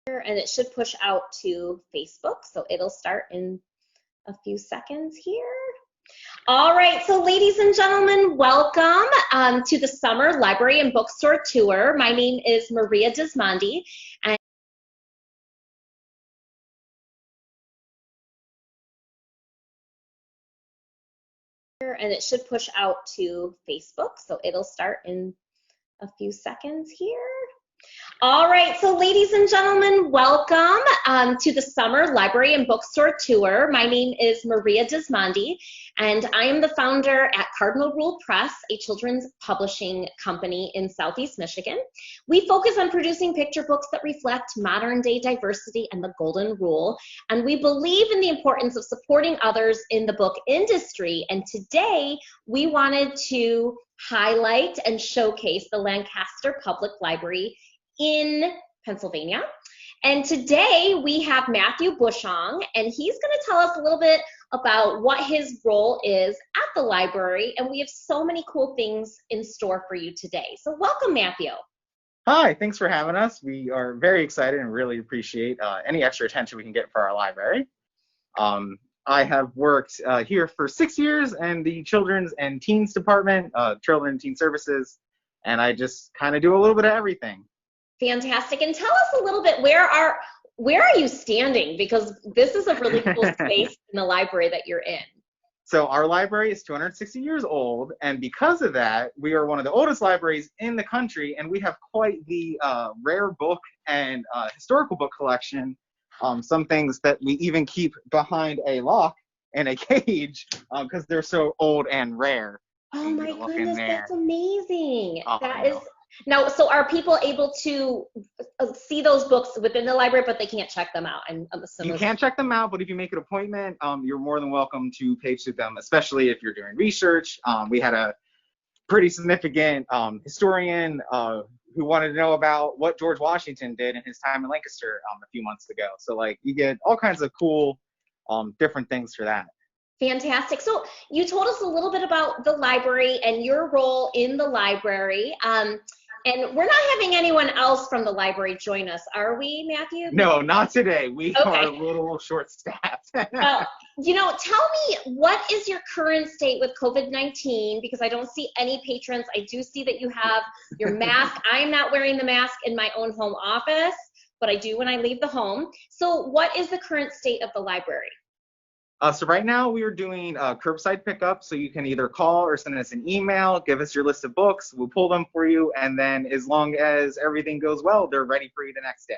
And it should push out to Facebook. So it'll start in a few seconds here. All right, so ladies and gentlemen, welcome to the Summer Library and Bookstore Tour. My name is Maria Dismondi, and it should push out to Facebook. So it'll start in a few seconds here. All right, so ladies and gentlemen, welcome to the Summer Library and Bookstore Tour. My name is Maria Dismondi, and I am the founder at Cardinal Press, a children's publishing company in Southeast Michigan. We focus on producing picture books that reflect modern day diversity and the golden rule, and we believe in the importance of supporting others in the book industry. And today, we wanted to highlight and showcase the Lancaster Public Library in Pennsylvania. And today we have Matthew Bushong, and he's going to tell us a little bit about what his role is at the library, and we have so many cool things in store for you today. So welcome, Matthew. Hi, thanks for having us. We are very excited and really appreciate any extra attention we can get for our library. I have worked here for 6 years in the Children's and Teens Department, Children and Teen Services, and I just kind of do a little bit of everything. Fantastic. And tell us a little bit, where are you standing? Because this is a really cool space in the library that you're in. So our library is 260 years old, and because of that, we are one of the oldest libraries in the country, and we have quite the rare book and historical book collection. Some things that we even keep behind a lock in a cage because they're so old and rare. Oh my goodness, that's amazing. Oh, that is. Now, so are people able to see those books within the library, but they can't check them out? And you can't check them out, but if you make an appointment, you're more than welcome to page through them, especially if you're doing research. We had a pretty significant historian who wanted to know about what George Washington did in his time in Lancaster a few months ago. So, like, you get all kinds of cool different things for that. Fantastic. So you told us a little bit about the library and your role in the library. And we're not having anyone else from the library join us, are we, Matthew? No, not today. We are a little short-staffed. Tell me, what is your current state with COVID-19? Because I don't see any patrons. I do see that you have your mask. I am not wearing the mask in my own home office, but I do when I leave the home. So what is the current state of the library? So right now we are doing curbside pickup, so you can either call or send us an email, give us your list of books, we'll pull them for you, and then as long as everything goes well, they're ready for you the next day.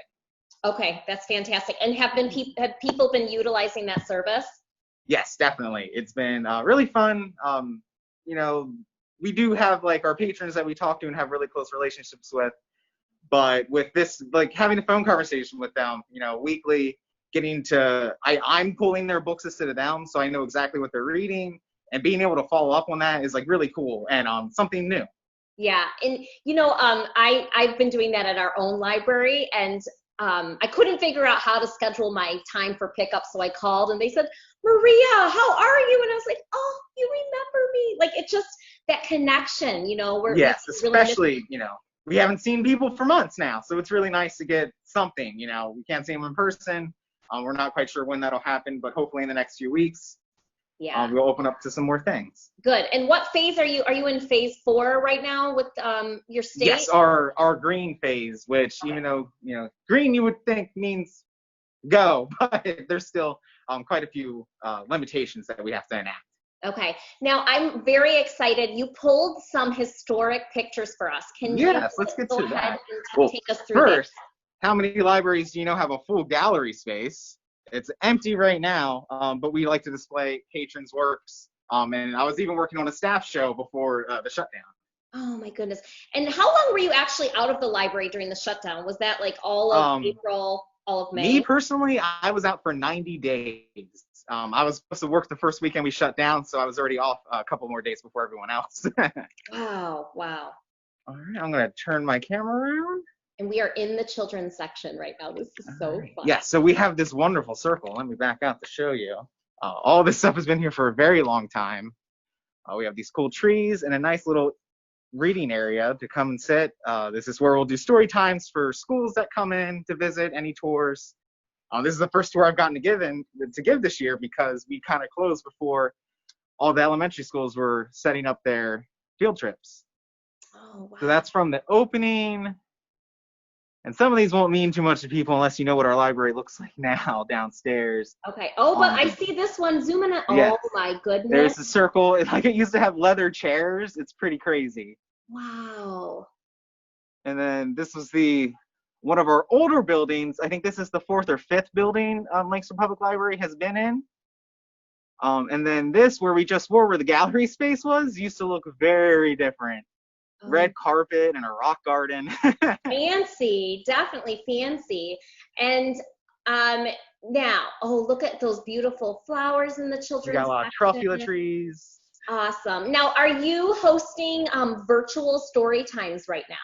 Okay, that's fantastic. And have people been utilizing that service? Yes, definitely. It's been really fun. We do have like our patrons that we talk to and have really close relationships with, but with this, like having a phone conversation with them, weekly, I'm pulling their books instead of them, so I know exactly what they're reading, and being able to follow up on that is like really cool and something new. Yeah, and I've been doing that at our own library, and I couldn't figure out how to schedule my time for pickup, so I called and they said, Maria, how are you? And I was like, oh, you remember me. Like, it's just that connection, Yes, especially, we haven't seen people for months now, so it's really nice to get something. We can't see them in person. We're not quite sure when that'll happen, but hopefully in the next few weeks, we'll open up to some more things. Good. And what phase are you? Are you in phase 4 right now with your state? Yes, our green phase, which even though, green you would think means go, but there's still quite a few limitations that we have to enact. Okay. Now, I'm very excited. You pulled some historic pictures for us. Yes, let's get to that. Take us through first, how many libraries do you know have a full gallery space? It's empty right now, but we like to display patrons' works. And I was even working on a staff show before the shutdown. Oh my goodness. And how long were you actually out of the library during the shutdown? Was that like all of April, all of May? Me personally, I was out for 90 days. I was supposed to work the first weekend we shut down, so I was already off a couple more days before everyone else. Wow. All right, I'm going to turn my camera around. And we are in the children's section right now. This is so fun. Yeah, so we have this wonderful circle. Let me back out to show you. All this stuff has been here for a very long time. We have these cool trees and a nice little reading area to come and sit. This is where we'll do story times for schools that come in to visit, any tours. This is the first tour I've gotten to give this year because we kind of closed before all the elementary schools were setting up their field trips. Oh, wow. So that's from the opening. And some of these won't mean too much to people unless you know what our library looks like now downstairs. Okay. Oh, but I see this one zooming in. Yes. Oh my goodness. There's a circle. Like it used to have leather chairs. It's pretty crazy. Wow. And then this was one of our older buildings. I think this is the 4th or 5th building Langston Public Library has been in. And then this, where we just were, where the gallery space was, used to look very different. Red carpet and a rock garden. Fancy, definitely fancy. And now, look at those beautiful flowers in the children's We got a lot of truffula trees. Awesome. Now, are you hosting virtual story times right now?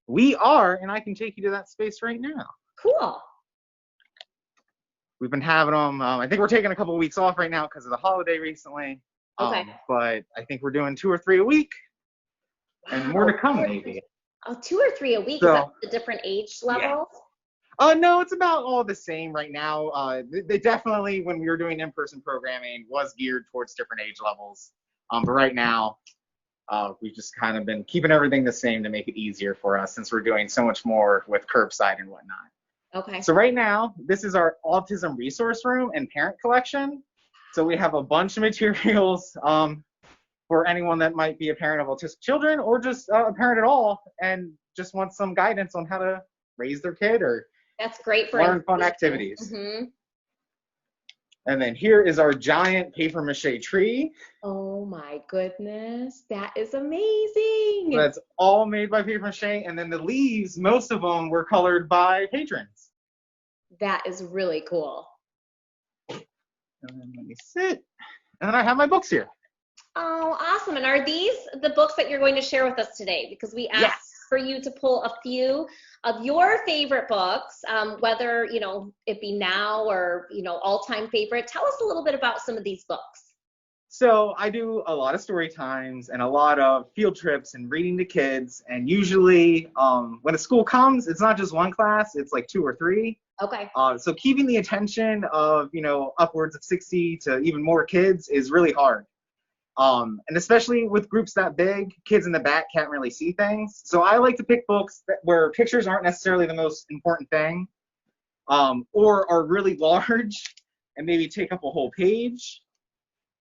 We are, and I can take you to that space right now. Cool. We've been having them. I think we're taking a couple of weeks off right now because of the holiday recently. Okay. But I think we're doing 2 or 3 a week. And more to come, maybe. Oh, 2 or 3 a week? So, is that the different age levels? Yeah. No, it's about all the same right now. They definitely, when we were doing in-person programming, was geared towards different age levels. But right now, we've just kind of been keeping everything the same to make it easier for us since we're doing so much more with curbside and whatnot. Okay. So right now, this is our autism resource room and parent collection. So we have a bunch of materials for anyone that might be a parent of autistic children or just a parent at all and just wants some guidance on how to raise their kid or that's great for learn fun activities. Mm-hmm. And then here is our giant paper mache tree. Oh my goodness, that is amazing. So that's all made by paper mache. And then the leaves, most of them were colored by patrons. That is really cool. And then let me sit. And then I have my books here. Oh, awesome. And are these the books that you're going to share with us today? Because we asked for you to pull a few of your favorite books, whether, it be now or, all-time favorite. Tell us a little bit about some of these books. So I do a lot of story times and a lot of field trips and reading to kids. And usually when a school comes, it's not just one class, it's like 2 or 3. Okay. So keeping the attention of, upwards of 60 to even more kids is really hard. And especially with groups that big, kids in the back can't really see things. So I like to pick books where pictures aren't necessarily the most important thing, or are really large and maybe take up a whole page.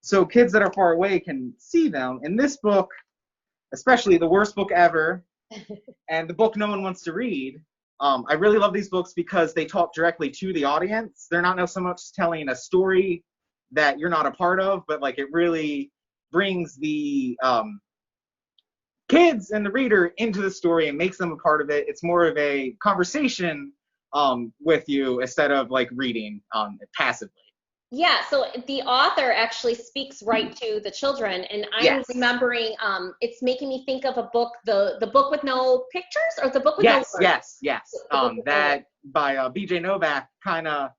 So kids that are far away can see them. In this book, especially The Worst Book Ever and the book no one wants to read, I really love these books because they talk directly to the audience. They're not so much telling a story that you're not a part of, but like it really brings the kids and the reader into the story and makes them a part of it. It's more of a conversation with you instead of like reading passively. Yeah, so the author actually speaks right to the children, and I'm remembering it's making me think of a book, the book with no pictures, or the book with no words? Yes. That by B.J. Novak kind of,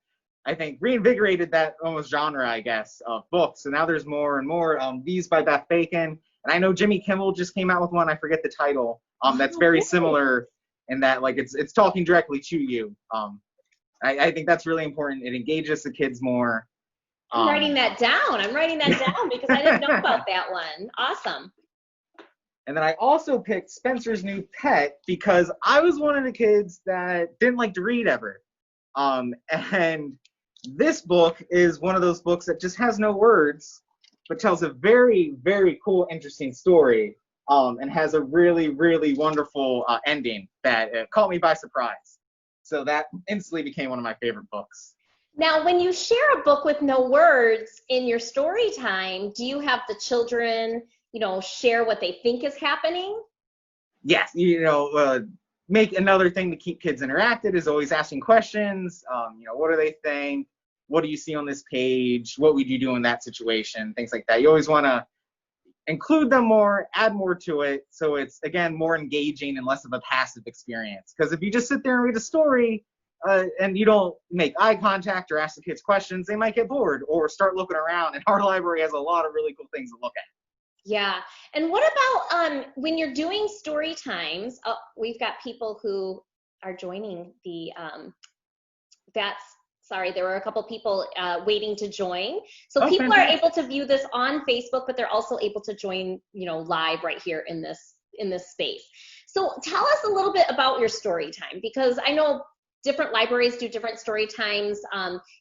I think, reinvigorated that almost genre, I guess, of books. So now there's more and more. These by Beth Bacon, and I know Jimmy Kimmel just came out with one. I forget the title. That's very similar in that, like, it's talking directly to you. I think that's really important. It engages the kids more. I'm writing that down. Because I didn't know about that one. Awesome. And then I also picked Spencer's New Pet because I was one of the kids that didn't like to read ever. And this book is one of those books that just has no words, but tells a very, very cool, interesting story, and has a really, really wonderful ending that caught me by surprise. So that instantly became one of my favorite books. Now, when you share a book with no words in your story time, do you have the children, share what they think is happening? Yes, make another thing to keep kids interacted is always asking questions. What do they think? What do you see on this page? What would you do in that situation? Things like that. You always want to include them more, add more to it, so it's, again, more engaging and less of a passive experience. Because if you just sit there and read a story, and you don't make eye contact or ask the kids questions, they might get bored or start looking around. And our library has a lot of really cool things to look at. Yeah. And what about when you're doing story times? Oh, we've got people who are joining the that's sorry, there were a couple people waiting to join. So Oh, people are fantastic. able to view this on Facebook, but they're also able to join, live right here in this space. So tell us a little bit about your story time, because I know different libraries do different story times.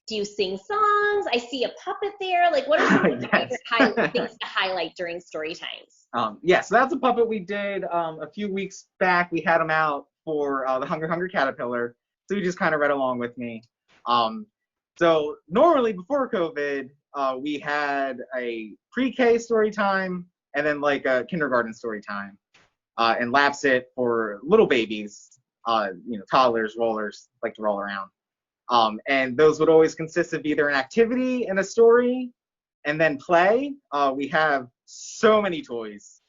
Do you sing songs? I see a puppet there. Like, what are some of your Yes. favorite things to highlight during story times? Yeah, so that's a puppet we did a few weeks back. We had him out for the Hungry Caterpillar, so he just kind of read along with me. Um, so normally before COVID, we had a pre-K story time and then like a kindergarten story time, and lab sit for little babies, toddlers, rollers, like to roll around. And those would always consist of either an activity and a story, and then play. We have so many toys.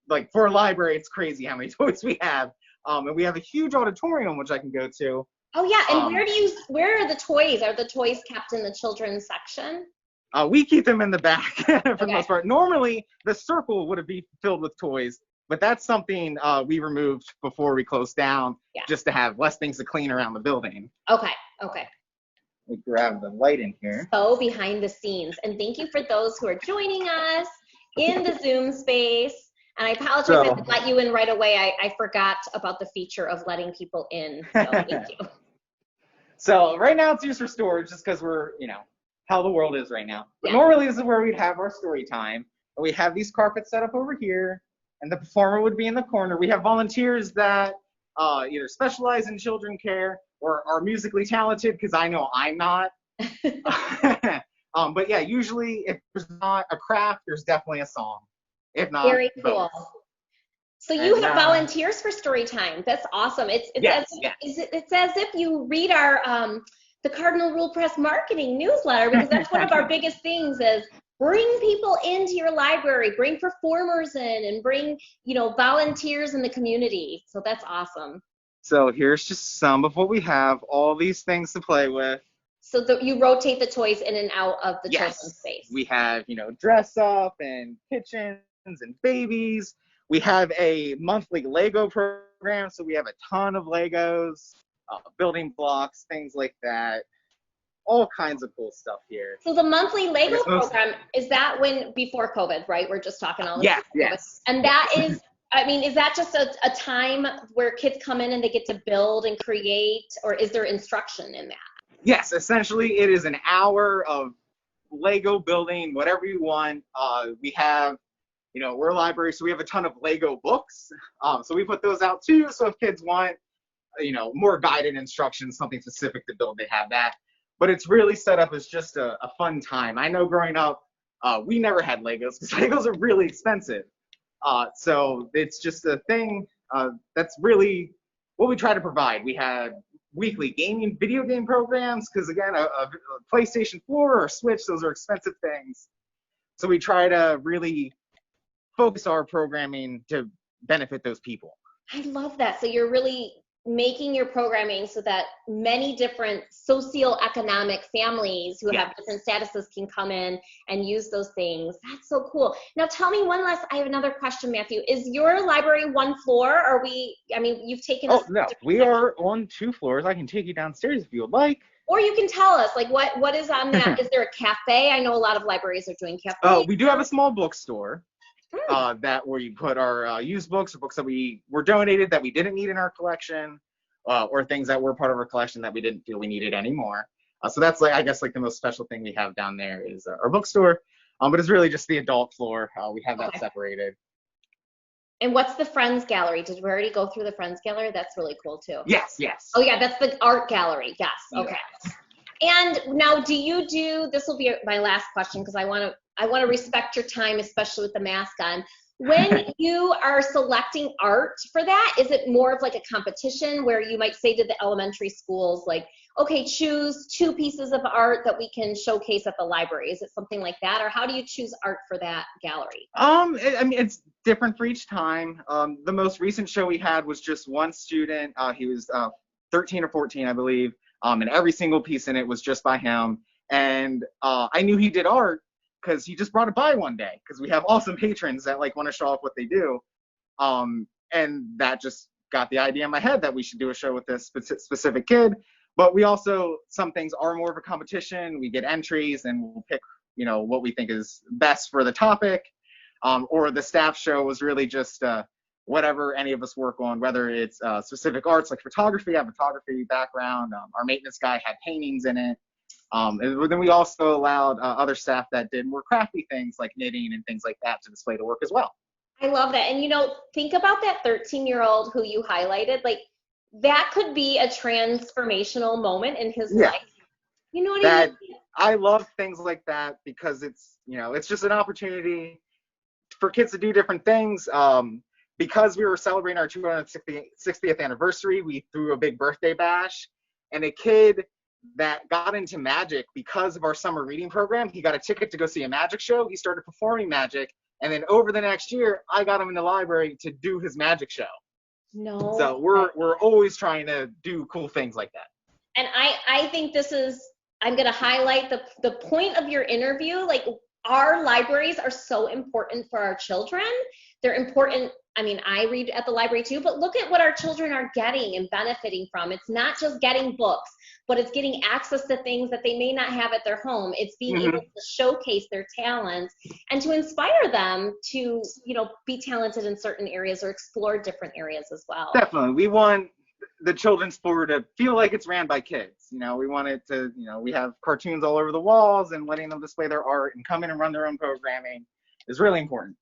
Like for a library, it's crazy how many toys we have. And we have a huge auditorium which I can go to. Oh yeah, and Um, where are the toys? Are the toys kept in the children's section? we keep them in the back for the Okay. most part. Normally, the circle would be filled with toys, but that's something we removed before we closed down, Yeah. just to have less things to clean around the building. Okay. Okay. Let me grab the light in here. So behind the scenes, and thank you for those who are joining us in the Zoom space. And I apologize, I didn't let you in right away. I forgot about the feature of letting people in. So thank you. So right now it's used for storage just because we're, how the world is right now. But Yeah. normally this is where we'd have our story time. We have these carpets set up over here, and the performer would be in the corner. We have volunteers that either specialize in children care or are musically talented, because I know I'm not. But yeah, usually if there's not a craft, there's definitely a song. If not, Very cool. both. So you And, have volunteers for story time. That's awesome. yes. It's as if you read our the Cardinal Rule Press marketing newsletter, because that's one of our biggest things is bring people into your library, bring performers in, and bring volunteers in the community. So that's awesome. So here's just some of what we have. All these things to play with. So you rotate the toys in and out of the children's space. We have, dress up and kitchens and babies. We have a monthly Lego program, so we have a ton of Legos, building blocks, things like that. All kinds of cool stuff here. So the monthly Lego program, is that before COVID, right? We're just talking all this. Yes. And that is, is that just a time where kids come in and they get to build and create, or is there instruction in that? Yes, essentially it is an hour of Lego building, whatever you want. We have, we're a library, so we have a ton of Lego books. So we put those out too. So if kids want, more guided instructions, something specific to build, they have that. But it's really set up as just a fun time. I know growing up, we never had Legos because Legos are really expensive. So it's just a thing that's really what we try to provide. We had weekly video game programs, because again, a PlayStation 4 or a Switch, those are expensive things. So we try to really focus our programming to benefit those people. I love that. So you're really making your programming so that many different socioeconomic families who have different statuses can come in and use those things. That's so cool. Now tell me I have another question, Matthew. Is your library one floor? Or you've taken us. Oh, no, we are on 2 floors. I can take you downstairs if you would like. Or you can tell us, like, what is on that? Is there a cafe? I know a lot of libraries are doing cafes. We do have a small bookstore that where you put our used books or books that we were donated that we didn't need in our collection, or things that were part of our collection that we didn't feel we needed anymore. So that's I guess the most special thing we have down there is our bookstore. But it's really just the adult floor. We have that separated. And what's the Friends Gallery? Did we already go through the Friends Gallery? That's really cool too. Yes. Oh yeah, that's the art gallery. Yes. Okay. And now, this will be my last question, because I want to respect your time, especially with the mask on. When you are selecting art for that, is it more of like a competition where you might say to the elementary schools, like, okay, choose 2 pieces of art that we can showcase at the library? Is it something like that? Or how do you choose art for that gallery? It's different for each time. The most recent show we had was just one student. He was 13 or 14, I believe. And every single piece in it was just by him. And I knew he did art because he just brought it by one day, because we have awesome patrons that like want to show off what they do. And that just got the idea in my head that we should do a show with this specific kid. But we also, some things are more of a competition. We get entries and we'll pick, you know, what we think is best for the topic. Or the staff show was really just whatever any of us work on, whether it's specific arts like photography. I have a photography background. Our maintenance guy had paintings in it. And then we also allowed other staff that did more crafty things like knitting and things like that to display the work as well. I love that. And, you know, think about that 13-year-old who you highlighted. Like, that could be a transformational moment in his life. You know what I mean? I love things like that because it's, you know, it's just an opportunity for kids to do different things. Because we were celebrating our 260th anniversary, we threw a big birthday bash, and a kid that got into magic because of our summer reading program, he got a ticket to go see a magic show. He started performing magic, and then over the next year, I got him in the library to do his magic show. No. So we're always trying to do cool things like that. And I think this is, I'm going to highlight the point of your interview. Like, our libraries are so important for our children. They're important. I mean, I read at the library too, but look at what our children are getting and benefiting from. It's not just getting books, but it's getting access to things that they may not have at their home. It's being able to showcase their talents and to inspire them to, you know, be talented in certain areas or explore different areas as well. Definitely. We want the children's floor to feel like it's ran by kids. You know, we want it to, you know, we have cartoons all over the walls, and letting them display their art and come in and run their own programming is really important.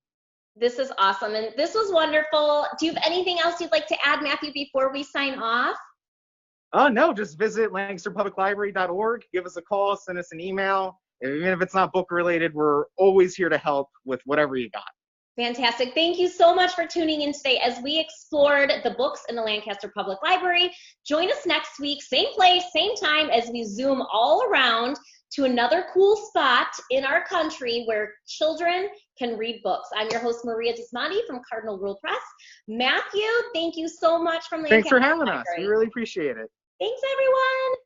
This is awesome, and this was wonderful. Do you have anything else you'd like to add, Matthew, before we sign off? No, just visit lancasterpubliclibrary.org. Give us a call, send us an email. Even if it's not book related, we're always here to help with whatever you got. Fantastic. Thank you so much for tuning in today as we explored the books in the Lancaster Public Library. Join us next week, same place, same time, as we zoom all around to another cool spot in our country where children can read books. I'm your host, Maria Dismonti from Cardinal Rule Press. Matthew, thank you so much from Lancaster Thanks for having Library. us. We really appreciate it. Thanks, everyone.